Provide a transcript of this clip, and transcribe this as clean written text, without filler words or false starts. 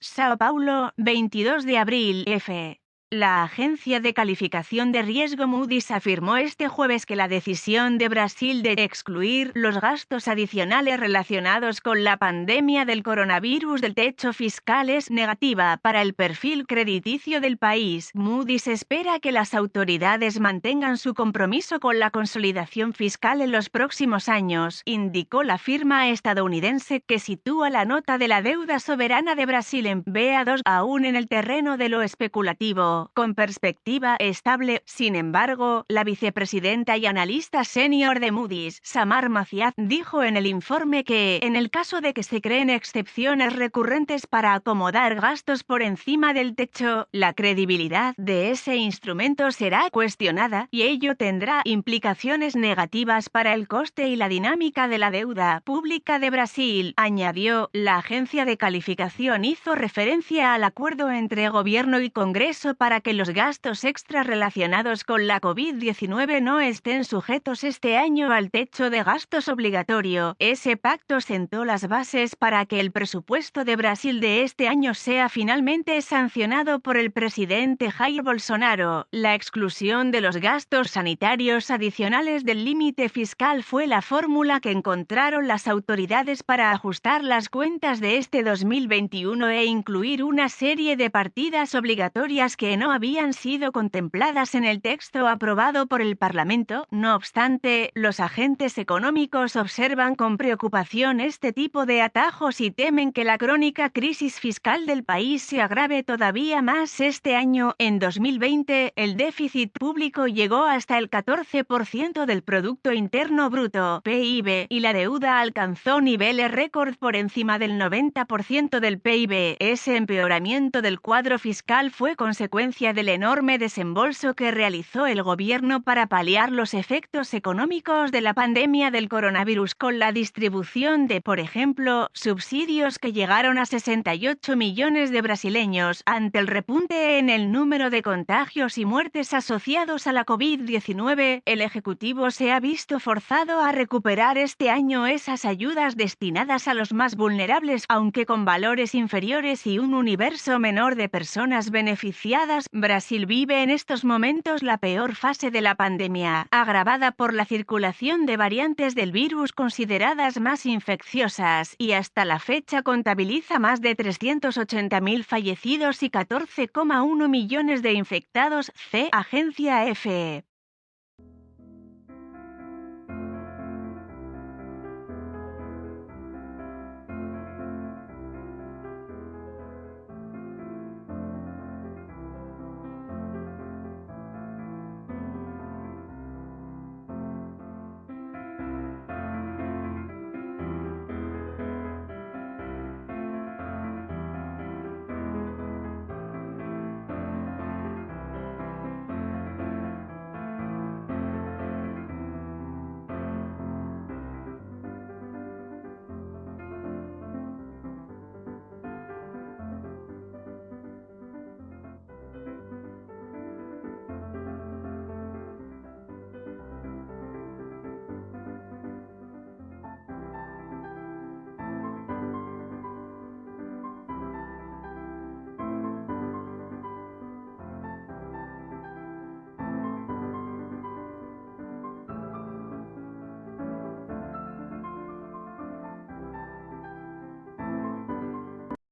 Sao Paulo, 22 de abril, F. La agencia de calificación de riesgo Moody's afirmó este jueves que la decisión de Brasil de excluir los gastos adicionales relacionados con la pandemia del coronavirus del techo fiscal es negativa para el perfil crediticio del país. Moody's espera que las autoridades mantengan su compromiso con la consolidación fiscal en los próximos años, indicó la firma estadounidense, que sitúa la nota de la deuda soberana de Brasil en Ba2, aún en el terreno de lo especulativo, con perspectiva estable. Sin embargo, la vicepresidenta y analista senior de Moody's, Samar Maciaz, dijo en el informe que, en el caso de que se creen excepciones recurrentes para acomodar gastos por encima del techo, la credibilidad de ese instrumento será cuestionada, y ello tendrá implicaciones negativas para el coste y la dinámica de la deuda pública de Brasil, añadió. La agencia de calificación hizo referencia al acuerdo entre gobierno y Congreso para que los gastos extra relacionados con la COVID-19 no estén sujetos este año al techo de gastos obligatorio. Ese pacto sentó las bases para que el presupuesto de Brasil de este año sea finalmente sancionado por el presidente Jair Bolsonaro. La exclusión de los gastos sanitarios adicionales del límite fiscal fue la fórmula que encontraron las autoridades para ajustar las cuentas de este 2021 e incluir una serie de partidas obligatorias que no habían sido contempladas en el texto aprobado por el Parlamento. No obstante, los agentes económicos observan con preocupación este tipo de atajos y temen que la crónica crisis fiscal del país se agrave todavía más este año. En 2020, el déficit público llegó hasta el 14% del Producto Interno Bruto, PIB, y la deuda alcanzó niveles récord por encima del 90% del PIB. Ese empeoramiento del cuadro fiscal fue consecuencia del enorme desembolso que realizó el gobierno para paliar los efectos económicos de la pandemia del coronavirus, con la distribución de, por ejemplo, subsidios que llegaron a 68 millones de brasileños. Ante el repunte en el número de contagios y muertes asociados a la COVID-19, el Ejecutivo se ha visto forzado a recuperar este año esas ayudas destinadas a los más vulnerables, aunque con valores inferiores y un universo menor de personas beneficiadas. Brasil vive en estos momentos la peor fase de la pandemia, agravada por la circulación de variantes del virus consideradas más infecciosas, y hasta la fecha contabiliza más de 380.000 fallecidos y 14,1 millones de infectados. Agencia EFE.